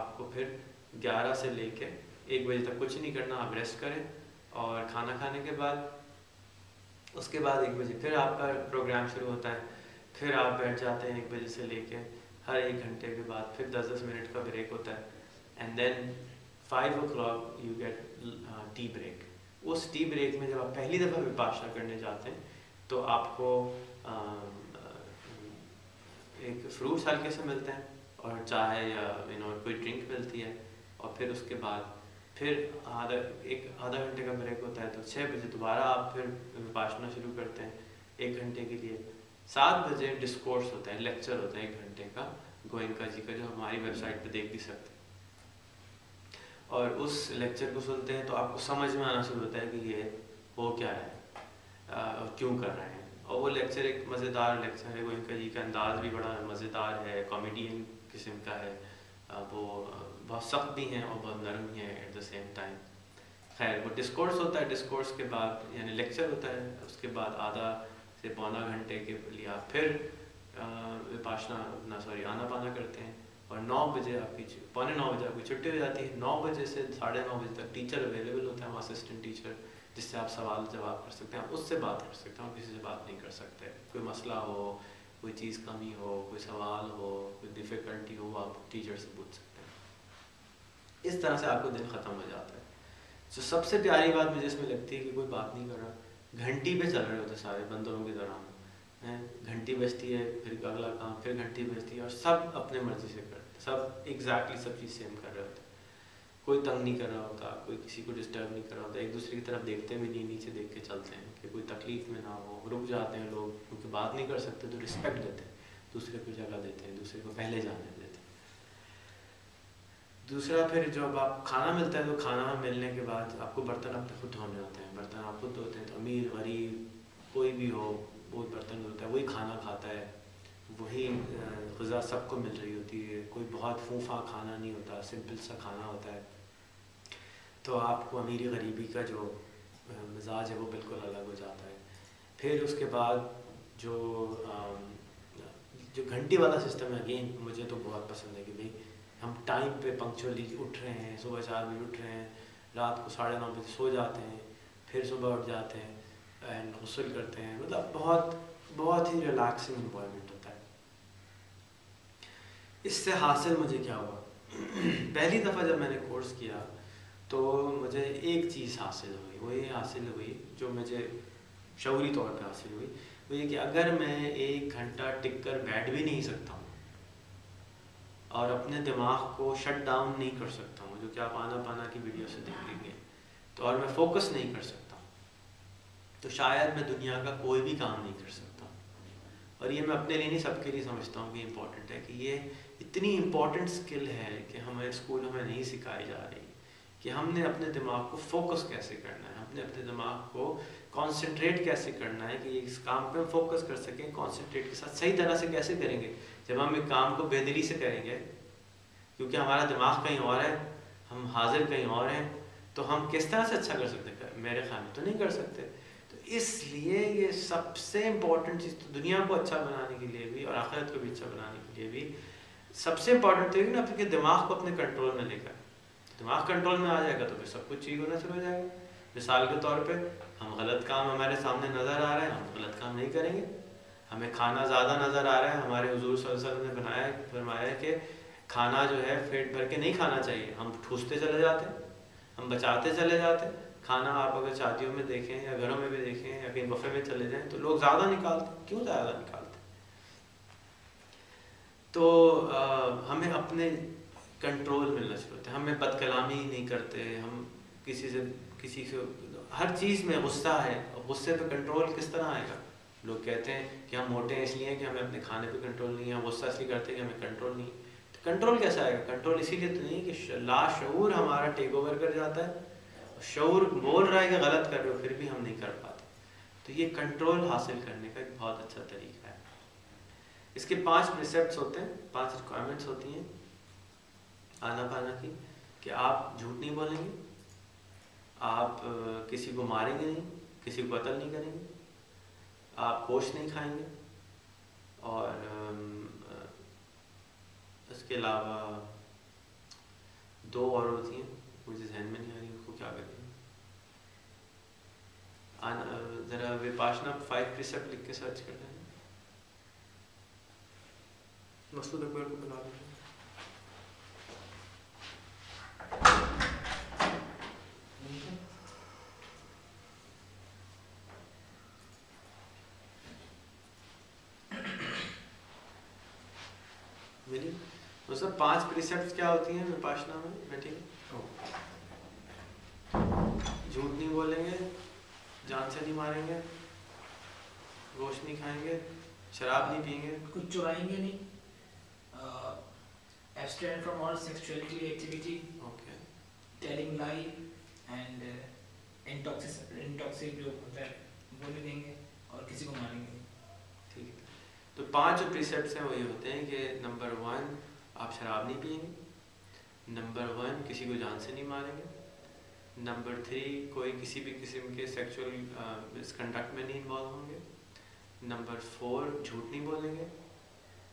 آپ کو پھر 11 سے لے کے 1 بجے تک کچھ نہیں کرنا، آپ ریسٹ کریں، اور کھانا کھانے کے بعد اس کے بعد 1 بجے پھر آپ کا پروگرام شروع ہوتا ہے، پھر آپ بیٹھ جاتے ہیں 1 بجے سے لے کے ہر 1 گھنٹے کے بعد پھر 10-10 منٹ کا بریک ہوتا ہے، and then 5 o'clock you get tea break. اس ٹی بریک میں جب آپ پہلی دفعہ وپاشنا کرنے جاتے ہیں تو آپ کو ایک فروٹس ہلکے سے ملتے ہیں اور چائے یا کوئی ڈرنک ملتی ہے، اور پھر اس کے بعد پھر آدھا گھنٹے کا بریک ہوتا ہے، تو 6 بجے دوبارہ آپ پھر وپاشنا شروع کرتے ہیں 1 گھنٹے کے لیے. 7 بجے ڈسکورس ہوتا ہے، لیکچر ہوتا ہے 1 گھنٹے کا گوئنکا جی کا، جو ہماری ویب سائٹ پہ دیکھ بھی سکتے ہیں. اور اس لیکچر کو سنتے ہیں تو آپ کو سمجھ میں آنا شروع ہوتا ہے کہ یہ ہو کیا ہے اور کیوں کر رہے ہیں. اور وہ لیکچر ایک مزیدار لیکچر ہے، گوئنکا جی کا انداز بھی بڑا مزیدار ہے، کامیڈین قسم کا ہے، وہ بہت سخت بھی ہیں اور بہت نرم بھی ہیں ایٹ دا سیم ٹائم. خیر وہ ڈسکورس ہوتا ہے، ڈسکورس کے بعد یعنی لیکچر ہوتا ہے، اس کے بعد آدھا سے پونا گھنٹے کے لیے آپ پھر آنا پانا کرتے ہیں، اور 9 بجے آپ کی 8:45 بجے آپ کی چھٹی ہو جاتی ہے. 9 بجے سے 9:30 بجے تک ٹیچر اویلیبل ہوتا ہے، وہ اسسٹنٹ ٹیچر جس سے آپ سوال جواب کر سکتے ہیں، آپ اس سے بات کر سکتے ہیں، اور کسی سے بات نہیں کر سکتے. کوئی مسئلہ ہو، کوئی چیز کمی ہو، کوئی سوال ہو، کوئی ڈیفیکلٹی ہو، آپ ٹیچر سے پوچھ سکتے ہیں. اس طرح سے آپ کو دن ختم ہو جاتا ہے. تو سب سے پیاری بات مجھے اس میں لگتی ہے کہ کوئی بات نہیں کر رہا، گھنٹی پہ چل رہے ہوتے سارے بندروں کی طرح. گھنٹی بجتی ہے، پھر اگلا کام، پھر گھنٹی بجتی ہے، اور سب اپنے مرضی سے کرتے، سب ایگزیکٹلی سب چیز سیم کر رہے ہوتے. کوئی تنگ نہیں کر رہا ہوتا، کوئی کسی کو ڈسٹرب نہیں کر رہا ہوتا، ایک دوسرے کی طرف دیکھتے بھی نہیں، نیچے دیکھ کے چلتے ہیں کہ کوئی تکلیف میں نہ ہو. رک جاتے ہیں لوگ کیونکہ بات نہیں کر سکتے تو رسپیکٹ دیتے ہیں، دوسرے کو جگہ دیتے ہیں، دوسرے کو پہلے جانے دیتے ہیں. دوسرا پھر جب آپ کھانا ملتا ہے تو کھانا ملنے کے بعد آپ کو برتن اپنے خود دھونے ہوتے ہیں. برتن آپ خود دھوتے ہیں، تو امیر غریب کوئی بھی ہو وہ برتن دھوتا ہے، وہی کھانا کھاتا ہے، وہی غذا سب کو مل رہی ہوتی ہے. کوئی بہت فونفا کھانا نہیں ہوتا، سمپل سا کھانا ہوتا ہے. تو آپ کو امیری غریبی کا جو مزاج ہے وہ بالکل الگ ہو جاتا ہے. پھر اس کے بعد جو گھنٹی والا سسٹم ہے، اگین مجھے تو بہت پسند ہے کہ بھئی ہم ٹائم پہ پنکچولی اٹھ رہے ہیں، صبح 4 بجے اٹھ رہے ہیں، رات کو 9:30 بجے سو جاتے ہیں، پھر صبح اٹھ جاتے ہیں اینڈ غسل کرتے ہیں. مطلب بہت ہی ریلیکسنگ انوائرمنٹ ہوتا ہے. اس سے حاصل مجھے کیا ہوا، پہلی دفعہ جب میں نے کورس کیا تو مجھے ایک چیز حاصل ہوئی، وہ یہ حاصل ہوئی جو مجھے شعوری طور پہ حاصل ہوئی، وہ یہ کہ اگر میں 1 گھنٹہ ٹک کر بیٹھ بھی نہیں سکتا ہوں اور اپنے دماغ کو شٹ ڈاؤن نہیں کر سکتا ہوں، جو کہ آپ آنا پانا کی ویڈیو سے دیکھ لیں گے، تو اور میں فوکس نہیں کر سکتا ہوں، تو شاید میں دنیا کا کوئی بھی کام نہیں کر سکتا. اور یہ میں اپنے لیے نہیں، سب کے لیے سمجھتا ہوں کہ امپورٹنٹ ہے، کہ یہ اتنی امپورٹنٹ اسکل ہے کہ ہمارے اسکولوں میں نہیں سکھائی جا رہی، کہ ہم نے اپنے دماغ کو فوکس کیسے کرنا ہے، ہم نے اپنے دماغ کو کانسنٹریٹ کیسے کرنا ہے کہ اس کام پہ ہم فوکس کر سکیں. کانسنٹریٹ کے ساتھ صحیح طرح سے کیسے کریں گے جب ہم ایک کام کو بے دلی سے کریں گے، کیونکہ ہمارا دماغ کہیں اور ہے، ہم حاضر کہیں اور ہیں، تو ہم کس طرح سے اچھا کر سکتے ہیں؟ میرے خیال میں تو نہیں کر سکتے. تو اس لیے یہ سب سے امپورٹنٹ چیز، تو دنیا کو اچھا بنانے کے لیے بھی اور آخرت کو بھی اچھا بنانے کے لیے بھی سب سے امپورٹنٹ ہے نا کہ دماغ کو اپنے کنٹرول میں لے کر، دماغ کنٹرول میں آ جائے گا تو پھر سب کچھ ٹھیک ہونا شروع ہو جائے گا. مثال کے طور پہ ہم غلط کام ہمارے سامنے نظر آ رہے ہیں، ہم غلط کام نہیں کریں گے. ہمیں کھانا زیادہ نظر آ رہا ہے، ہمارے حضور صلی اللہ علیہ وسلم نے فرمایا ہے کہ کھانا جو ہے پیٹ بھر کے نہیں کھانا چاہیے، ہم ٹھوستے چلے جاتے ہیں، ہم بچاتے چلے جاتے ہیں. کھانا آپ اگر شادیوں میں دیکھیں یا گھروں میں بھی دیکھیں یا کہیں بفے میں چلے جائیں تو لوگ زیادہ نکالتے ہیں. کیوں زیادہ نکالتے ہیں؟ تو ہمیں اپنے کنٹرول ملنا شروع ہوتا ہے، ہمیں بد کلامی نہیں کرتے، ہم کسی سے ہر چیز میں غصہ ہے، غصے پہ کنٹرول کس طرح آئے گا؟ لوگ کہتے ہیں کہ ہم موٹے ہیں اس لیے کہ ہمیں اپنے کھانے پہ کنٹرول نہیں ہے، ہم غصہ اس لیے کرتے ہیں کہ ہمیں کنٹرول نہیں. تو کنٹرول کیسے آئے گا؟ کنٹرول اسی لیے تو نہیں کہ لاشعور ہمارا ٹیک اوور کر جاتا ہے، شعور بول رہا ہے کہ غلط کر رہے ہو پھر بھی ہم نہیں کر پاتے. تو یہ کنٹرول حاصل کرنے کا ایک بہت اچھا طریقہ ہے. اس کے 5 پریسیپٹس ہوتے ہیں، 5 ریکوائرمنٹس ہوتی ہیں آنا پانا کی، کہ آپ جھوٹ نہیں بولیں گے، آپ کسی کو ماریں گے نہیں، کسی کو قتل نہیں کریں گے، آپ گوشت نہیں کھائیں گے، اور اس کے علاوہ دو اور ہوتی ہیں مجھے ذہن میں نہیں آ رہی اس کو کیا کریں. ذرا وپاشنا 5 پریسیپٹ لکھ کے سرچ کر لیں. مسعود اکبر کو بلا لیں. ملی تو سب 5 پریسیپٹس کیا ہوتی ہیں وپاشنا میں؟ بیٹھیں گے، جھوٹ نہیں بولیں گے، جان سے نہیں ماریں گے، گوشت نہیں کھائیں گے، شراب نہیں پئیں گے، کچھ چرائیں گے نہیں، abstain from all sexuality activity, okay, telling lie and intoxic جو ہوتا ہے وہ نہیں دیں گے اور کسی کو ماریں گے. ٹھیک ہے. تو 5 جو پریسیپٹس ہیں وہ یہ ہوتے ہیں کہ نمبر 1 آپ شراب نہیں پئیں گے، نمبر 1 کسی کو جان سے نہیں ماریں گے، نمبر 3 کوئی کسی بھی قسم کے سیکچوئل مس کنڈکٹ میں نہیں انوالو ہوں گے، نمبر 4 جھوٹ نہیں بولیں گے،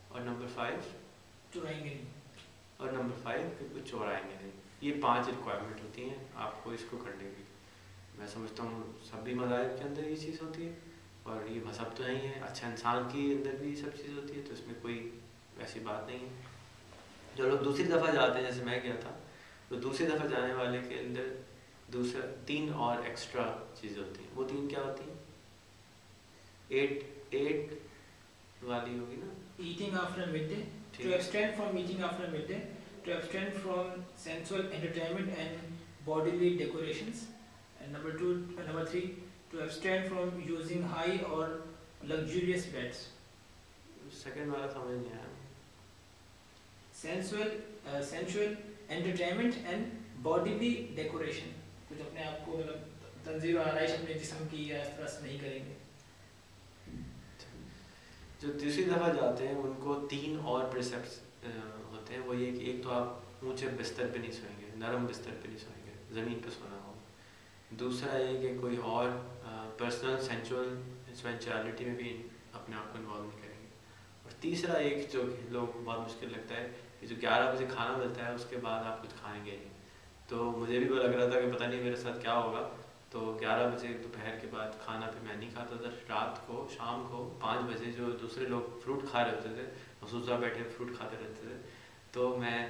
اور نمبر 5 چرائیں گے نہیں، اور نمبر 5 کہ کچھ چورائیں گے نہیں. یہ 5 ریکوائرمنٹ ہوتی ہیں آپ کو اس کو کرنے کی. میں سمجھتا ہوں سبھی مذاہب کے اندر یہ چیز ہوتی ہے، اور یہ مذہب تو نہیں ہے، اچھا انسان کی اندر بھی یہ سب چیز ہوتی ہے، تو اس میں کوئی ایسی بات نہیں ہے. جو لوگ دوسری دفعہ جاتے ہیں جیسے میں گیا تھا، تو دوسری دفعہ جانے والے کے اندر 3 اور ایکسٹرا چیزیں ہوتی ہیں. وہ 3 کیا ہوتی ہیں؟ 8 والی ہوگی نا. eating after midday, to abstain from eating after midday, to abstain from sensual entertainment and bodily decorations, and number 3 to abstain from using high or luxurious beds. Second والا سمجھ نہیں آیا. sensual entertainment and bodily decoration, کچھ اپنے آپ کو تنظیم و آرائش اپنے جسم کی یا اس طرح سے نہیں کریں گے. جو دوسری دفعہ جاتے ہیں ان کو 3 اور پریسیپٹس ہوتے ہیں. وہ یہ کہ ایک تو آپ اونچے بستر پہ نہیں سوئیں گے، نرم بستر پہ نہیں سوئیں گے، زمین پہ سونا ہوگا. دوسرا یہ کہ کوئی اور پرسنل سینچوالٹی میں بھی اپنے آپ کو انوالو نہیں کریں گے. اور تیسرا ایک جو لوگ بہت مشکل لگتا ہے کہ جو 11 بجے کھانا ملتا ہے اس کے بعد آپ کچھ کھائیں گے نہیں. تو مجھے بھی وہ لگ رہا تھا کہ پتہ نہیں میرے ساتھ کیا ہوگا. تو 11 بجے دوپہر کے بعد کھانا پہ میں نہیں کھاتا تھا. رات کو شام کو 5 بجے جو دوسرے لوگ فروٹ کھا رہے ہوتے تھے، خصوصا بیٹھے فروٹ کھاتے رہتے تھے، تو میں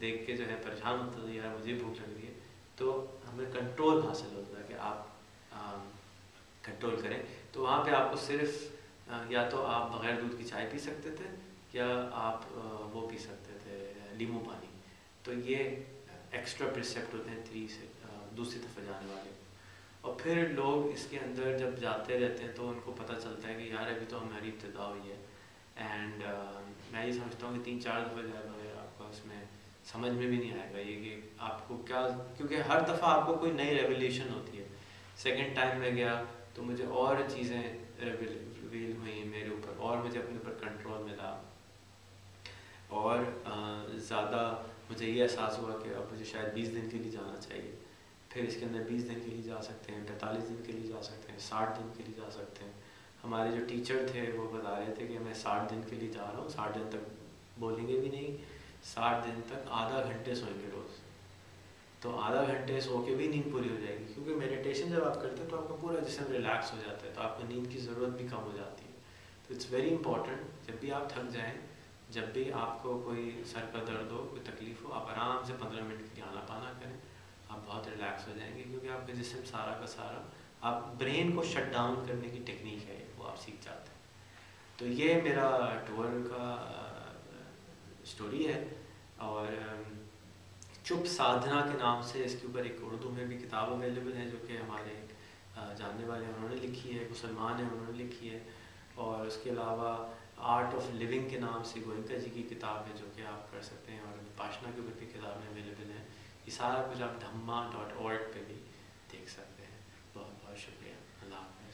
دیکھ کے جو ہے پریشان ہوتا تھا، یار مجھے بھوک لگ رہی ہے. تو ہمیں کنٹرول حاصل ہوتا ہے کہ آپ کنٹرول کریں. تو وہاں پہ آپ کو صرف یا تو آپ بغیر دودھ کی چائے پی سکتے تھے، یا آپ وہ پی سکتے تھے لیمو پانی. تو یہ ایکسٹرا پریسیپٹ ہوتے ہیں 3 سے دوسری دفعہ جانے والے. اور پھر لوگ اس کے اندر جب جاتے رہتے ہیں تو ان کو پتہ چلتا ہے کہ یار ابھی تو ہماری ابتدا ہوئی ہے. اینڈ میں یہ سمجھتا ہوں کہ 3-4 دفعہ جائے بغیر آپ کو اس میں سمجھ میں بھی نہیں آئے گا یہ کہ آپ کو کیا، کیونکہ ہر دفعہ آپ کو کوئی نئی ریولیشن ہوتی ہے. سیکنڈ ٹائم میں گیا تو مجھے اور چیزیں ریویل ہوئیں میرے اوپر، اور مجھے اپنے اوپر کنٹرول ملا، اور زیادہ مجھے یہ احساس ہوا کہ اب مجھے شاید 20 دن کے لیے جانا چاہیے. پھر اس کے اندر 20 دن کے لیے جا سکتے ہیں، 45 دن کے لیے جا سکتے ہیں، 60 دن کے لیے جا سکتے ہیں. ہمارے جو ٹیچر تھے وہ بتا رہے تھے کہ میں 60 دن کے لیے جا رہا ہوں. 60 دن تک بولیں گے بھی نہیں، 60 دن تک آدھا گھنٹے سوئیں گے روز. تو آدھا گھنٹے سو کے بھی نیند پوری ہو جائے گی، کیونکہ میڈیٹیشن جب آپ کرتے ہیں تو آپ کا پورا جسم ریلیکس ہو جاتا ہے، تو آپ کو نیند کی ضرورت بھی کم ہو جاتی ہے. تو اٹس ویری امپورٹنٹ، جب بھی آپ تھک جائیں، جب بھی آپ کو کوئی سر کا درد ہو، کوئی تکلیف ہو، آپ آرام سے 15 منٹ کے لیے آنا پانا کریں. آپ بہت ریلیکس ہو جائیں گے، کیونکہ آپ کا جسم سارا کا سارا، آپ برین کو شٹ ڈاؤن کرنے کی ٹیکنیک ہے وہ آپ سیکھ جاتے ہیں. تو یہ میرا ٹور کا اسٹوری ہے. اور چپ سادھنا کے نام سے اس کے اوپر ایک اردو میں بھی کتاب اویلیبل ہے جو کہ ہمارے جاننے والے ہیں انہوں نے لکھی ہے، مسلمان ہیں انہوں نے لکھی ہے. اور اس کے علاوہ آرٹ آف لیونگ کے نام سے گوئنکا جی کی کتاب ہے جو کہ آپ پڑھ سکتے ہیں، اور وپاشنا کے اوپر بھی کتابیں اویلیبل ہیں. یہ سارا کچھ آپ dhamma.org پہ بھی دیکھ سکتے ہیں. بہت بہت شکریہ. اللہ حافظ.